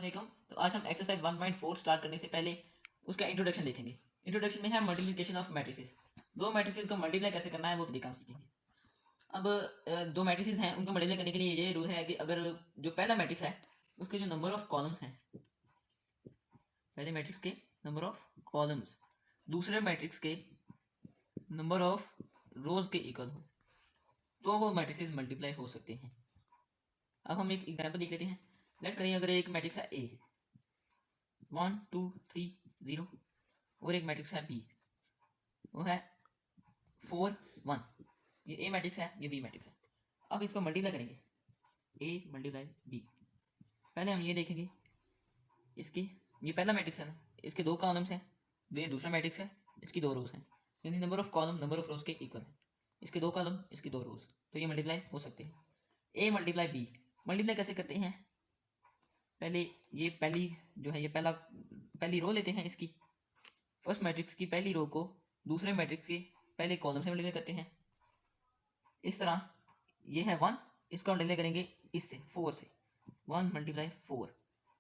वालेकुम। तो आज हम एक्सरसाइज 1.4 स्टार्ट करने से पहले उसका इंट्रोडक्शन देखेंगे। इंट्रोडक्शन में है मल्टीप्लिकेशन ऑफ मैट्रिसेस। दो मैट्रिसेस को मल्टीप्लाई कैसे करना है वो तरीका हम सीखेंगे। अब दो मैट्रिसेस हैं, उनको मल्टीप्लाई करने के लिए ये रूल है कि अगर जो पहला मैट्रिक्स है उसके जो नंबर ऑफ कॉलम्स हैं, पहले मैट्रिक्स के नंबर ऑफ कॉलम्स दूसरे मैट्रिक्स के नंबर ऑफ रोज के इक्वल हो तो वो मैट्रिसेस मल्टीप्लाई हो सकते हैं। अब हम एक एग्जाम्पल देख लेते हैं। लेट करिए अगर एक मैट्रिक्स है ए 1 2 3 0 और एक मैट्रिक्स है बी वो है 4 1। ये ए मैट्रिक्स है, ये बी मैट्रिक्स है। अब इसको मल्टीप्लाई करेंगे, ए मल्टीप्लाई बी। पहले हम ये देखेंगे इसकी, ये पहला मैट्रिक्स है ना, इसके दो कॉलम्स हैं, ये दूसरा मैट्रिक्स है, इसकी दो रोज हैं, यानी number of column number of रोज के इक्वल है। इसके दो कॉलम इसकी दो रोज, तो ये मल्टीप्लाई हो सकते हैं। ए मल्टीप्लाई बी मल्टीप्लाई कैसे करते हैं? पहले ये पहली जो है ये पहली रो लेते हैं, इसकी फर्स्ट मैट्रिक्स की पहली रो को दूसरे मैट्रिक्स के पहले कॉलम से मल्टीप्लाई करते हैं। इस तरह ये है 1, इसको मल्टीप्लाई करेंगे इससे 4 से, 1 मल्टीप्लाई 4।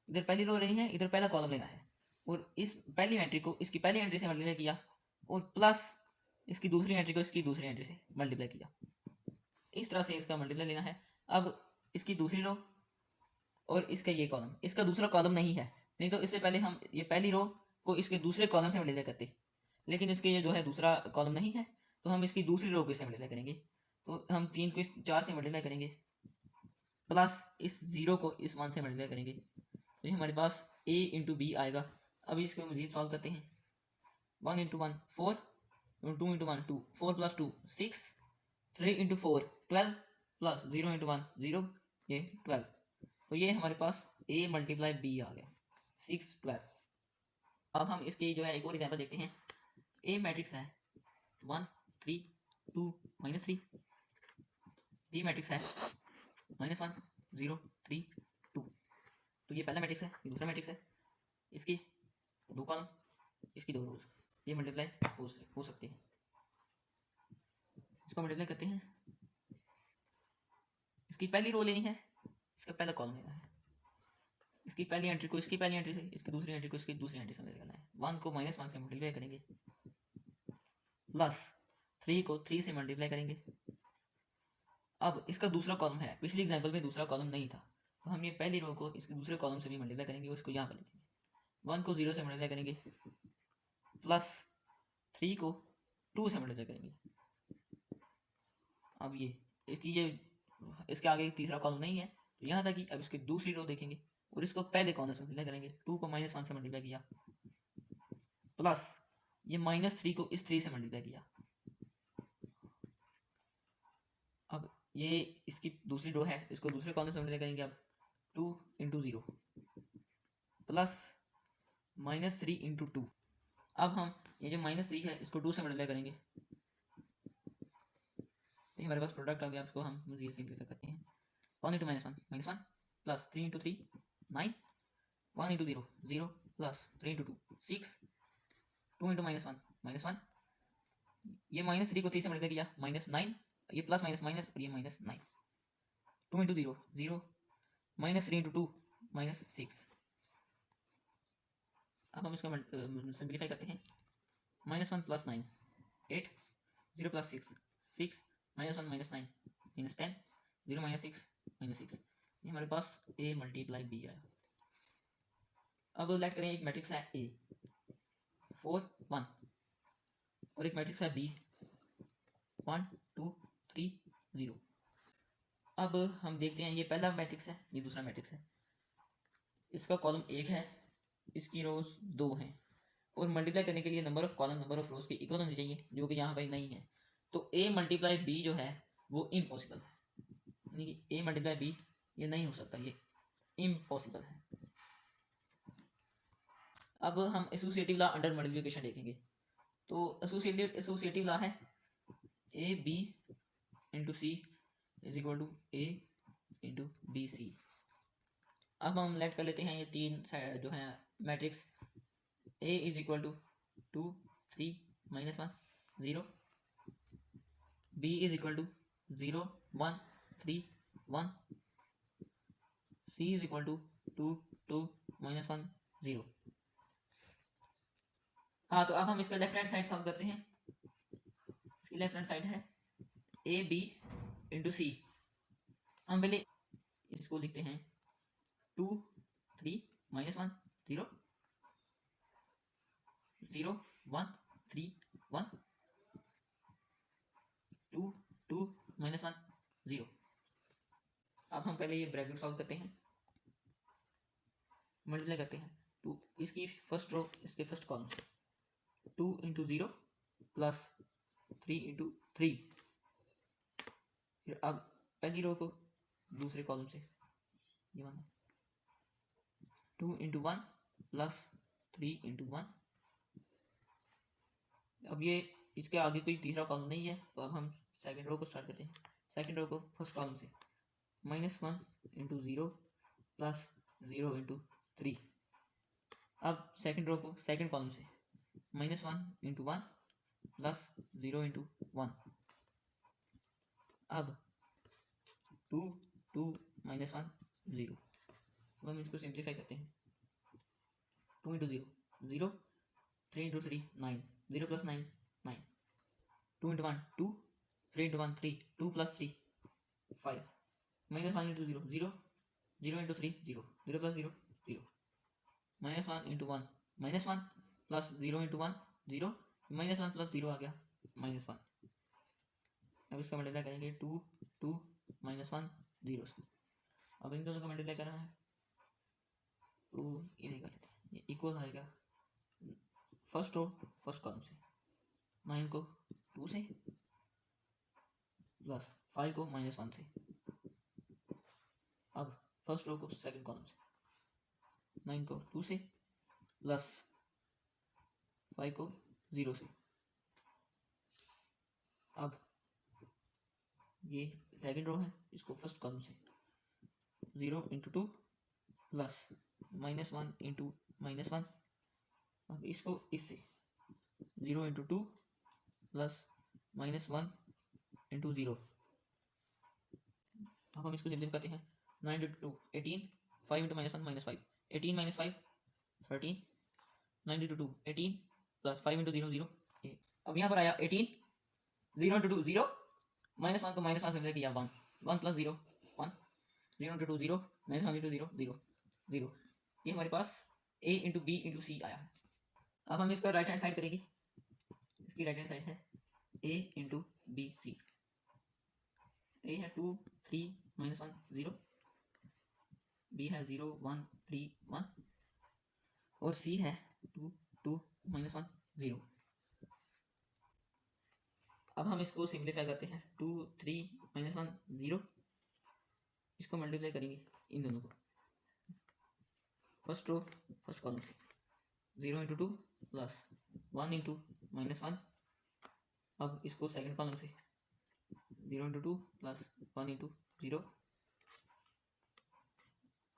इधर पहली रो लेनी है, इधर पहला कॉलम लेना है, और इस पहली एंट्री को इसकी पहली एंट्री से मल्टीप्लाई किया और प्लस इसकी दूसरी एंट्री को इसकी दूसरी एंट्री से मल्टीप्लाई किया। इस तरह से इसका मल्टीप्लाई लेना है। अब इसकी दूसरी रो और इसका ये कॉलम, इसका दूसरा कॉलम नहीं है, नहीं तो इससे पहले हम ये पहली रो को इसके दूसरे कॉलम से मल्टीप्लाई करते, लेकिन इसके ये जो है दूसरा कॉलम नहीं है, तो हम इसकी दूसरी रो से मल्टीप्लाई करेंगे। तो हम 3 को इस 4 से मल्टीप्लाई करेंगे, प्लस इस 0 को इस 1 से मल्टीप्लाई करेंगे, तो ये हमारे पास a इंटू बी आएगा। अब इसको मजीद सॉल्व करते हैं। 1 into 1 4, 2 into 1 2, 4 plus 2 6, 3 into 4 12, plus 0 into 1 0, ये 12। तो ये हमारे पास a मल्टीप्लाई बी आ गया 6 12। अब हम इसकी जो है एक और एग्जाम्पल देखते हैं। ए मैट्रिक्स है 1 3 2 -3, बी मैट्रिक्स है -1 0 3 2। तो ये पहला मैट्रिक्स है, ये दूसरा मैट्रिक्स है, इसकी दो कॉलम इसकी दो रोज, ये मल्टीप्लाई हो सकते हैं। इसको मल्टीप्लाई करते हैं, इसकी पहली रो लेनी है, इसका पहला कॉलम लेना है, इसकी पहली एंट्री को इसकी पहली एंट्री से, इसकी दूसरी एंट्री को इसकी दूसरी एंट्री से निकालना है। 1 को -1 से मल्टीप्लाई करेंगे, प्लस 3 को 3 से मल्टीप्लाई करेंगे। अब इसका दूसरा कॉलम है, पिछली एग्जांपल में दूसरा कॉलम नहीं था, तो हम ये पहली रो को इसके दूसरे कॉलम से भी मल्टीप्लाई करेंगे, उसको यहाँ पर लिखेंगे। 1 को 0 से मल्टीप्लाई करेंगे, प्लस 3 को 2 से मल्टीप्लाई करेंगे। अब ये इसके आगे तीसरा कॉलम नहीं है, तो यहाँ तक ही। अब इसकी दूसरी रो देखेंगे और इसको पहले कॉलम से मल्टीप्लाई करेंगे। 2 को -1 से मल्टीप्लाई किया, प्लस ये -3 को इस 3 से मल्टीप्लाई किया। अब ये इसकी दूसरी रो है, इसको दूसरे कॉलम से मल्टीप्लाई करेंगे। अब 2 इंटू 0 प्लस -3 इंटू 2। अब हम ये जो -3 है इसको 2 से मल्टीप्लाई करेंगे, ये हमारे पास प्रोडक्ट आ गया। इसको हम मजीद सिंप्लीफाई करते हैं। 1 into -1 plus 3 into 3 9, 1 into 0 0, plus 3 into 2 6, 2 into -1 ये -3 को 3 से मल्टीप्लाई किया, -9, ये प्लस माइनस माइनस और ये -9। 2 इंटू 0 0, -3 इंटू 2 -6। अब हम इसको सिंप्लीफाई करते हैं। -1 प्लस 9 8, 0 प्लस 6 6, -1 -9 -10, 0 -6 -6। ये हमारे पास a मल्टीप्लाई b आया। अब लेट करें एक मैट्रिक्स है a 4 1 और एक मैट्रिक्स है b 1 2 3 0। अब हम देखते हैं, ये पहला मैट्रिक्स है, ये दूसरा मैट्रिक्स है। इसका कॉलम 1 है, इसकी रोज 2 हैं, और मल्टीप्लाई करने के लिए number of column number of रोज के इक्वल होनी चाहिए, जो कि यहाँ पर नहीं है। तो a मल्टीप्लाई b जो है वो इम्पॉसिबल है, यानी कि a मल्टीप्लाई b ये नहीं हो सकता, ये इम्पॉसिबल है। अब हम एसोसिएटिव लॉ अंडर मल्टीप्लिकेशन देखेंगे। तो एसोसिएटिव लॉ है A B into C is equal to A into B C. अब हम लेट कर लेते हैं ये तीन जो है matrix. A is equal to 2 3 -1 0, B is equal to 0 1 3 1, C is equal to 2 2 -1 0। हाँ, तो अब हम इसका लेफ्ट हैंड साइड सॉल्व करते हैं। इसकी लेफ्ट हैंड साइड है ए बी इंटू सी। हम पहले इसको लिखते हैं 2 3 -1 0 0 1 3 1 2 2 -1 0। अब हम पहले ये ब्रैकेट सॉल्व करते हैं, मल्टीप्लाई करते हैं। टू इसकी फर्स्ट रो इसके फर्स्ट कॉलम से 2 इंटू 0 प्लस 3 इंटू 3। फिर अब पहली रो को दूसरे कॉलम से ये वाला 2 इंटू 1 प्लस 3 इंटू 1। अब ये इसके आगे कोई तीसरा कॉलम नहीं है, तो अब हम सेकंड रो को स्टार्ट करते हैं। सेकंड रो को फर्स्ट कॉलम से -1 इंटू 0 प्लस 0 इंटू 3। अब सेकंड रो को सेकंड कॉलम से -1 इंटू 1 प्लस 0 इंटू 1। अब 2 2 -1 0। अब हम इसको सिंप्लीफाई करते हैं। 2 into 0 0, 3 into 3 9, 0 plus 9 9, 2 into 1 2, 3 into 1 3, 2 plus 3 5, -1 into 0 0, 0 into 3 0, 0 plus 0 0, -1 into 1 -1 plus 0 into 1 0, -1 plus 0 आ गया -1। अब इसका मल्टीप्लाई करेंगे 2 2 -1 0 से। अब इन दोनों का मल्टीप्लाई करना है तो ये निकाल लेते हैं। ये इक्वल आएगा फर्स्ट रो फर्स्ट कॉलम से 9 को 2 से प्लस 5 को -1 से। अब फर्स्ट रो को सेकंड कॉलम से 9 को 2 से प्लस 5 को 0 से। अब ये सेकंड रो है, इसको फर्स्ट कॉलम से 0 इंटू 2 प्लस -1 इंटू -1। अब इसको इससे 0 इंटू 2 प्लस -1 इंटू 0। अब हम इसको सिंपलीफाई करते हैं। 9 into 2 18, 5 into -1 -5, 18 - 5 13, 9 into 2 18 plus 5 into 0 0। अब यहाँ पर आया 18, 0 इंटू 2 0, -1 को -1 से किया 1, 1 प्लस 0 1, 0 इंटू 2 0, -1 इंटू 0 0 0। ये हमारे पास a इंटू बी इंटू सी आया है। अब हम इसका राइट हैंड साइड करेंगे। इसकी राइट हैंड साइड है a into B C. a है 2 3 -1 0, b है 0 1 3 1 और c है 2 2 -1 0। अब हम इसको सिंप्लीफाई करते हैं। 2 3 -1 0, इसको मल्टीप्लाई करेंगे इन दोनों को। फर्स्ट रो फर्स्ट कॉलम से 0 इंटू 2 प्लस 1 इंटू -1। अब इसको सेकंड कॉलम से 0 इंटू 2 प्लस 1 इंटू 0।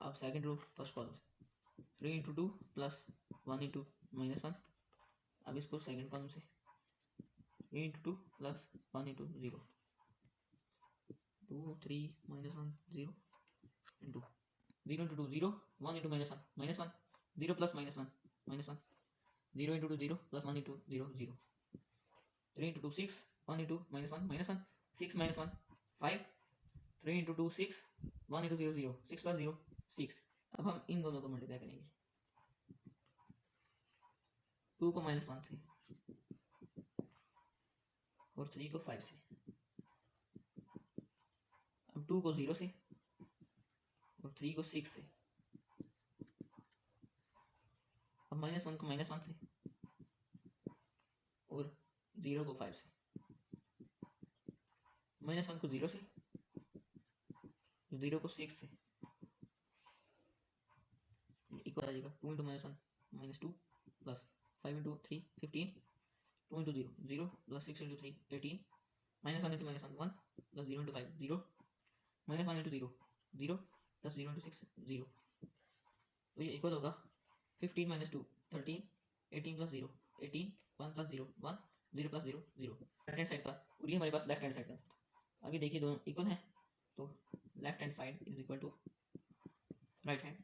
अब सेकंड रो फर्स्ट कॉलम से 3 इंटू 2 प्लस 1 इंटू -1। अब इसको सेकंड कॉलम से 3 into 2 plus 1 into 0, 2 3 -1 0 into 0 into 2 0, 1 into -1 0 plus -1 0 into 2 0 plus 1 into 0 0, 3 into 2 6, 1 into -1 6 -1 5, 3 into 2 6, 1 into 0 0, 6 plus 0 6। अब हम इन दोनों को मल्टीप्लाई करेंगे। 2 को -1 से और 3 को 5 से। अब 2 को 0 से और 3 को 6 से। अब -1 को -1 से और 0 को 5 से। -1 को 0 से, 0 को 6 से। इक्वल आ जाएगा 2 into -1 -2 plus 5 into 3 15, 2 into 0 0 plus 6 into 3 18, -1 into -1 1 plus 0 into 5 0, -1 into 0 0 plus 0 into 6 0। तो ये इक्वल होगा 15 - 2 13, 18 plus 0 18, 1 plus 0 1, 0 plus 0 0। Right hand side का और ये हमारे पास लेफ्ट हैंड साइड का आंसर। आगे देखिए दोनों इक्वल हैं, तो left hand side is equal to right hand